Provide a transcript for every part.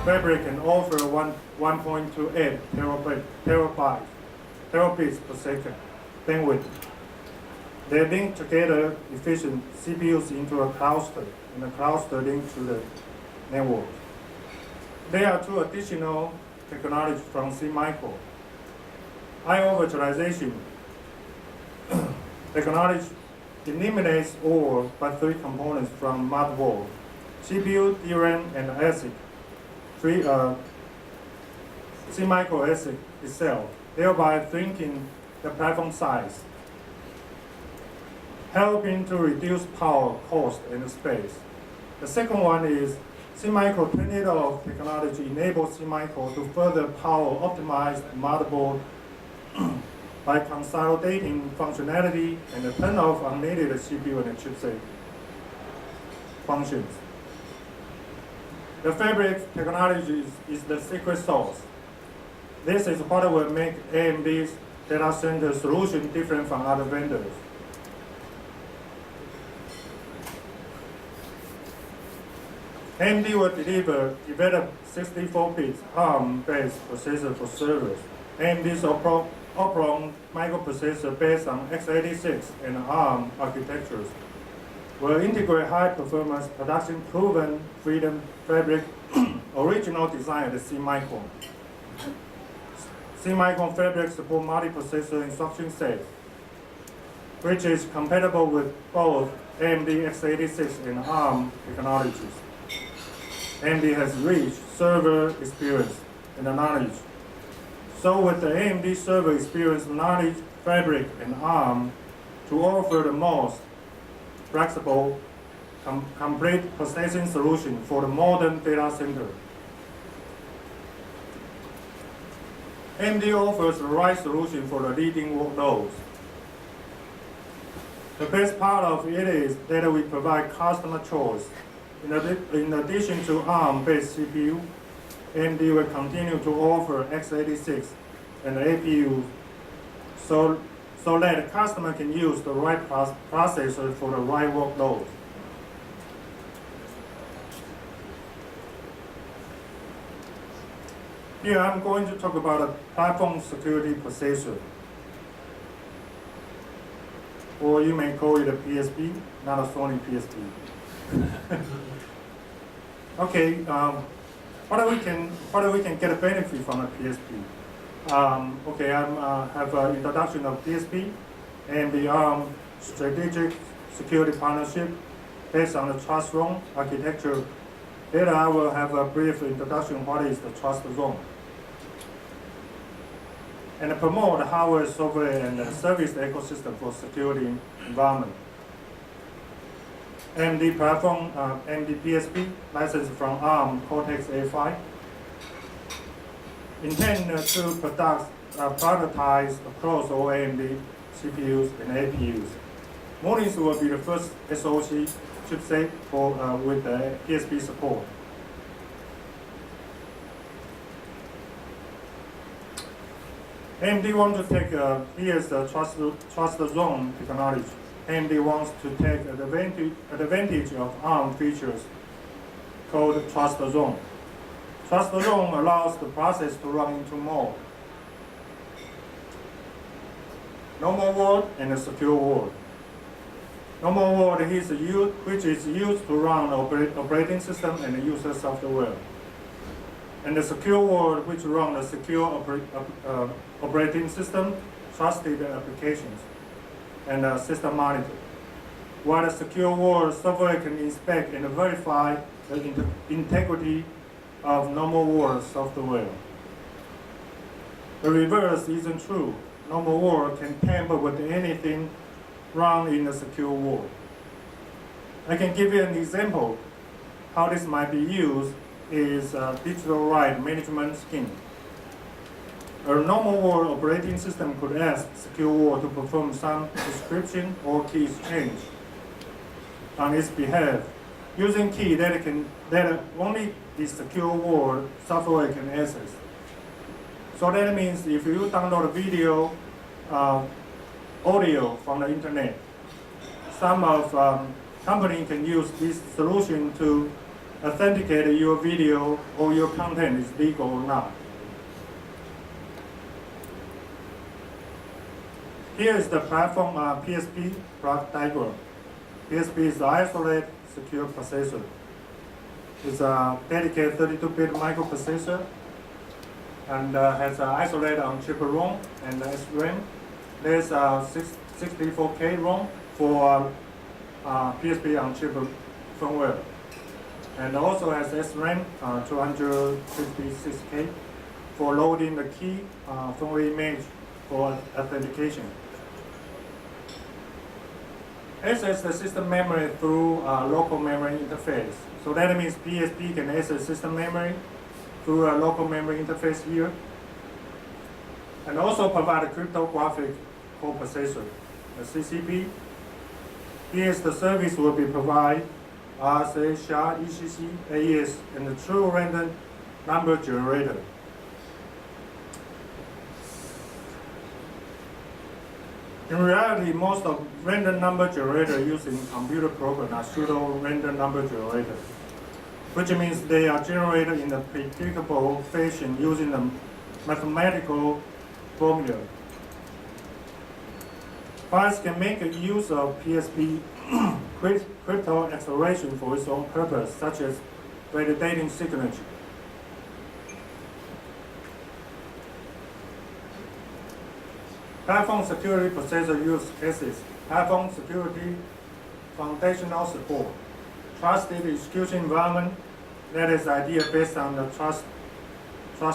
Fabric can offer 1.28 terabits per second bandwidth. They link together efficient CPUs into a cluster, and the cluster linked to the network. There are two additional technologies from SeaMicro. I/O virtualization technology eliminates all but three components from motherboard: CPU, DRAM, and ASIC. SeaMicro ASIC itself, thereby shrinking the platform size, helping to reduce power, cost, and space. The second one is SeaMicro turn-it-off technology enables SeaMicro to further power optimize the motherboard by consolidating functionality and turn off unneeded CPU and chipset functions. The Fabric technology is the secret sauce. This is what will make AMD's data center solution different from other vendors. AMD will develop 64-bit ARM-based processor for servers. AMD's Opron microprocessor based on x86 and ARM architectures will integrate high-performance, production-proven Freedom Fabric original design at SeaMicro. SeaMicro Fabric support multiprocessor instruction set, which is compatible with both AMD x86 and ARM technologies. AMD has rich server experience and knowledge. So with the AMD server experience, knowledge, Fabric, and ARM to offer the most flexible, complete processing solution for the modern data center. AMD offers the right solution for the leading workloads. The best part of it is that we provide customer choice. In addition to ARM-based CPU, AMD will continue to offer x86 and APU so that the customer can use the right processor for the right workload. Here I'm going to talk about a platform security processor, or you may call it a PSP, not a Sony PSP. Okay, what we can get a benefit from a PSP? Okay, I have an introduction of PSP and the strategic security partnership based on the trust zone architecture. Later, I will have a brief introduction what is the trust zone, and promote the hardware, software, and service ecosystem for security environment. AMD platform, AMD PSP, licensed from ARM Cortex-A5, intend to productize across all AMD CPUs and APUs. Modis will be the first SoC chipset with the PSP support. AMD wants to take, here's the trust zone technology. AMD wants to take advantage of ARM features called trust zone. Trust zone allows the process to run into mode: normal world and a secure world. Normal world is which is used to run operating system and user software, and the secure world which runs the secure operating system, trusted applications, and system monitor. While the secure world software can inspect and verify the integrity of normal world software. The reverse isn't true. Normal world can tamper with anything run in the secure world. I can give you an example how this might be used is digital right management scheme. A normal world operating system could ask secure world to perform some description or key exchange on its behalf, using key that only the secure world software can access. So that means if you download a video, audio from the internet, some of company can use this solution to authenticate your video or your content is legal or not. Here is the platform PSP block diagram. PSP is the isolated secure processor. It's a dedicated 32-bit microprocessor and has an isolated on-chip ROM and SRAM. There's a 64K ROM for PSP on-chip firmware, and also has SRAM 256K for loading the key firmware image for authentication. Access the system memory through local memory interface. So that means PSP can access system memory through a local memory interface here, and also provide a cryptographic coprocessor, a CCP. Here's the service will be provided RSA, SHA, ECC, AES, and the true random number generator. In reality, most of random number generator used in computer program are pseudo random number generator, which means they are generated in a predictable fashion using a mathematical formula. Bias can make use of PSP crypto acceleration for its own purpose, such as validating signature. Platform security processor use cases: platform security foundational support, trusted execution environment, that is idea based on the trust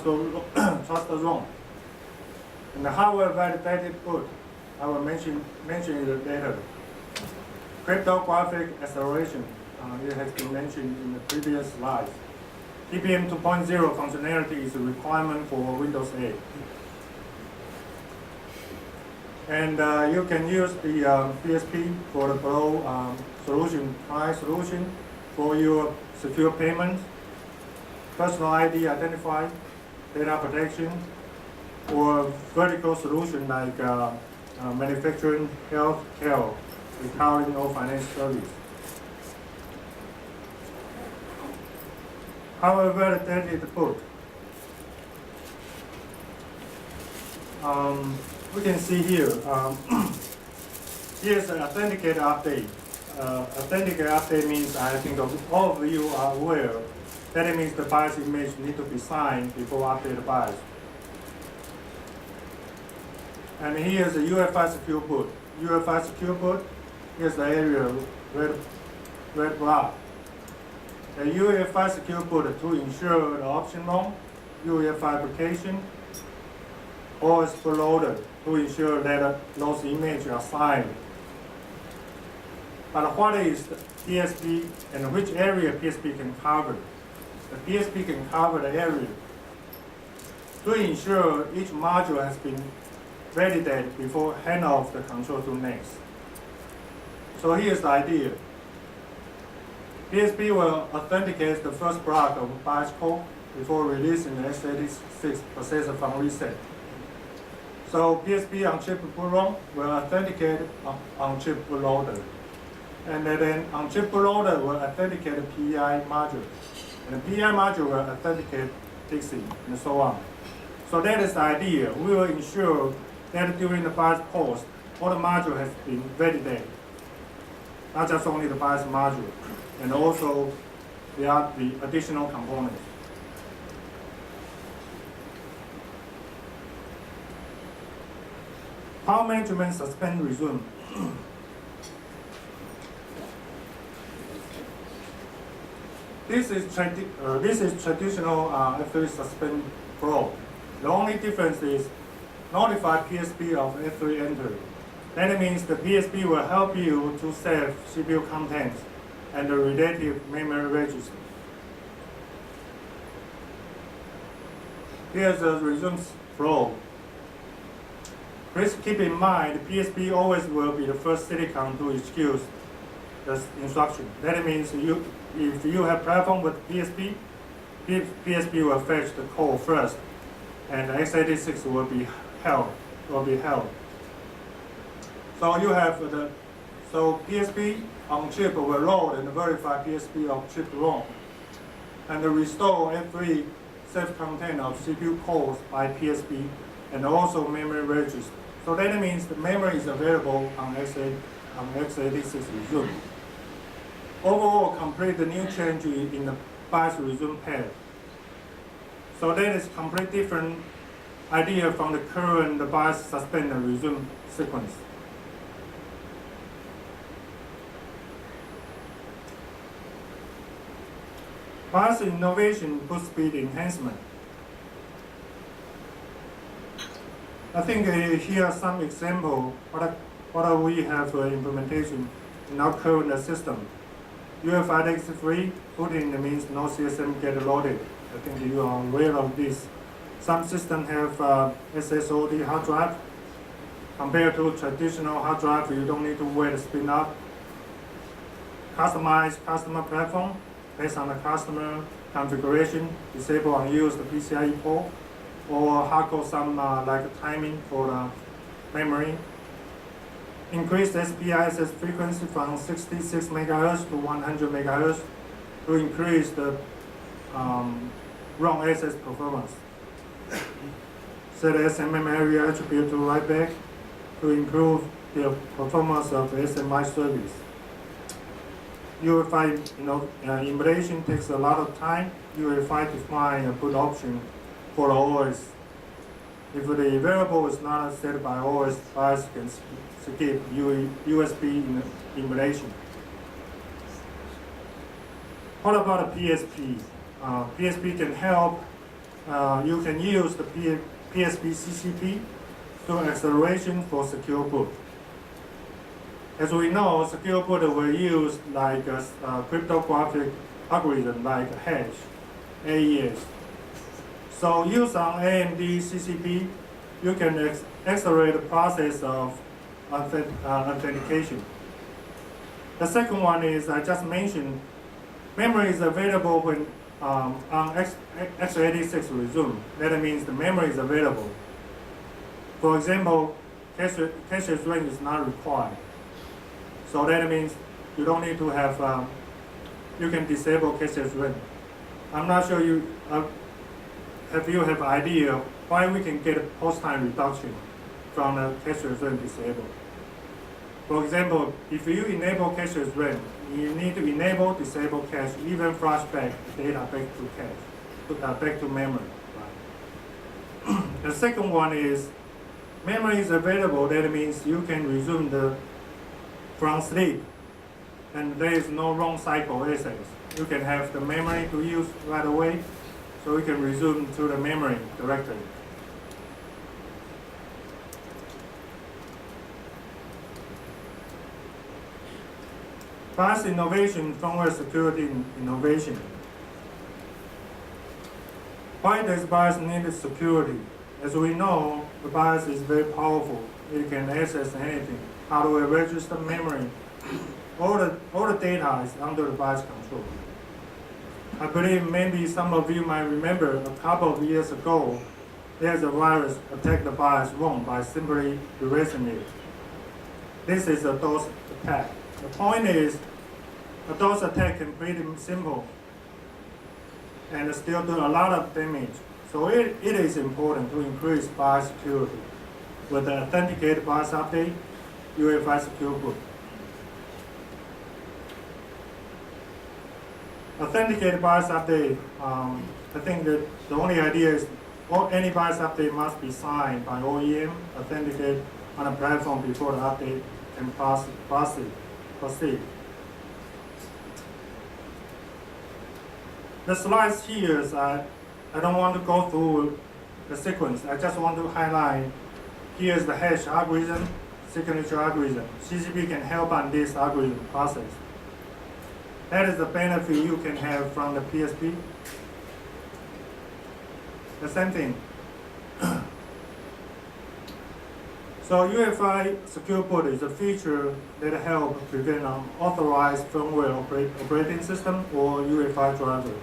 zone, and the hardware validated boot. I will mention it later. Cryptographic acceleration, it has been mentioned in the previous slides. TPM 2.0 functionality is a requirement for Windows 8. And you can use the PSP for the below solution, client solution for your secure payment, personal ID identifier, data protection, or vertical solution like manufacturing, health care, accounting, or financial service. However, validated boot. We can see here, here's an authenticated update. Authenticated update means, I think all of you are aware, that it means the BIOS image need to be signed before update the BIOS. And here's a UEFI secure boot. UEFI secure boot, here's the area, red block. The UEFI secure boot to ensure the optional UEFI application or is loaded to ensure that those images are signed. But what is the PSP and which area PSP can cover? The PSP can cover the area to ensure each module has been validated before hand off the control to next. So here's the idea. PSP will authenticate the first block of BIOS code before releasing the x86 processor from reset. So PSP on-chip bootloader will authenticate on-chip bootloader. And then on-chip bootloader will authenticate the PI module. And the PI module will authenticate Dixie, and so on. So that is the idea. We will ensure that during the BIOS post, all the module has been validated. Not just only the BIOS module, and also the additional components. Power management suspend resume. This is traditional F3 suspend flow. The only difference is notify PSP of F3 enter. That means the PSP will help you to save CPU contents and the relative memory register. Here's the resume flow. Please keep in mind, the PSP always will be the first silicon to execute the instruction. That means if you have platform with PSP, PSP will fetch the code first, and the x86 will be held. So you have so PSP on chip will load and verify PSP on chip ROM, and restore every safe content of CPU cores by PSP and also memory registers. So that means the memory is available on x86 resume. Overall, complete the new change in the BIOS resume path. So that is complete different idea from the current BIOS suspend and resume sequence. BIOS innovation boost speed enhancement. I think here are some example what we have implementation in our current system. UEFI X3 booting means no CSM get loaded. I think you are aware of this. Some systems have SSOD hard drive. Compared to traditional hard drive, you don't need to wait to spin up. Customize customer platform based on the customer configuration, disable unused PCIe port, or hardcode some like timing for the memory. Increase SPISS frequency from 66 MHz to 100 MHz to increase the ROM access performance. Set SMM area attribute to write back to improve the performance of SMI service. UEFI emulation takes a lot of time. UEFI define a boot option for the OS. If the variable is not set by OS, BIOS can skip USB emulation. What about a PSP? PSP can help. You can use the PSP CCP to acceleration for secure boot. As we know, secure boot will use like a cryptographic algorithm like hash, AES. So use on AMD CCP, you can accelerate the process of authentication. The second one is I just mentioned, memory is available when on x86 resume. That means the memory is available. For example, cache range is not required. So that means you don't need to have, you can disable cache range. I'm not sure you have idea why we can get a post time reduction from the cache range disabled. For example, if you enable cache range, you need to enable, disable cache, even flash back data back to cache, back to memory. Right? The second one is memory is available. That means you can resume from sleep, and there is no wrong cycle access. You can have the memory to use right away, so you can resume to the memory directly. BIOS innovation, firmware security innovation. Why does BIOS need security? As we know, the BIOS is very powerful. It can access anything, hardware, register, memory. All the data is under the BIOS control. I believe maybe some of you might remember a couple of years ago, there's a virus attacked the BIOS ROM by simply erasing it. This is a DOS attack. The point is, a DOS attack can be pretty simple and still do a lot of damage. So it is important to increase BIOS security with the authenticated BIOS update, UEFI secure boot. Authenticated BIOS update, I think that the only idea is any BIOS update must be signed by OEM, authenticated on a platform before the update can proceed. The slides here is I don't want to go through the sequence. I just want to highlight here's the hash algorithm, signature algorithm. CCP can help on this algorithm process. That is the benefit you can have from the PSP. The same thing. So UEFI secure boot is a feature that helps prevent unauthorized firmware operating system or UEFI driver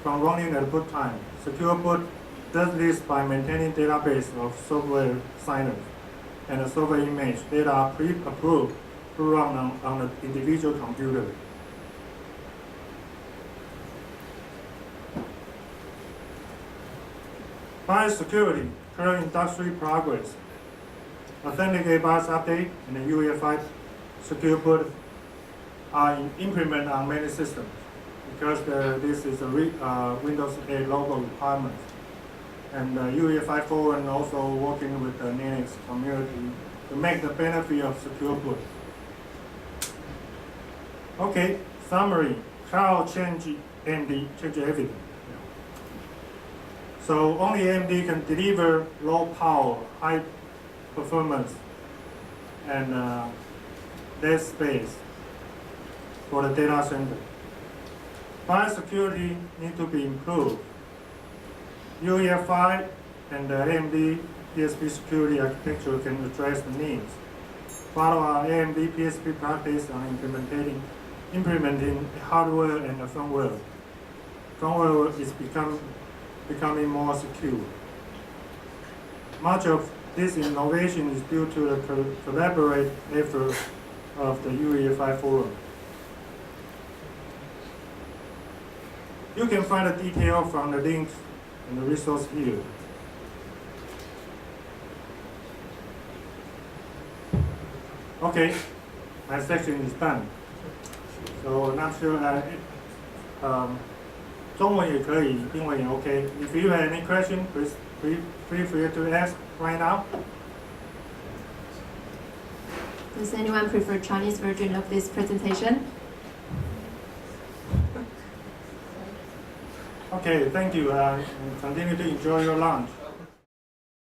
from running at boot time. Secure boot does this by maintaining database of software signers and the software image that are pre-approved to run on the individual computer. Biosecurity, current industry progress. Authenticate BIOS update and the UEFI secure boot are implemented on many systems because this is a Windows 8 local requirement. And UEFI Forum also working with the Linux community to make the benefit of secure boot. Okay, summary. Cloud change AMD, change everything. So only AMD can deliver low power, high performance, and less space for the data center. Biosecurity need to be improved. UEFI and the AMD PSP security architecture can address the needs. Follow our AMD PSP practice on implementing hardware and the firmware. Firmware is becoming more secure. Much of this innovation is due to the collaborative effort of the UEFI Forum. You can find the detail from the links and the resource here. Okay, my section is done. So not sure. 中文也可以，英文也 OK. If you have any question, please feel free to ask right now. Does anyone prefer Chinese version of this presentation? Okay, thank you. Continue to enjoy your lunch.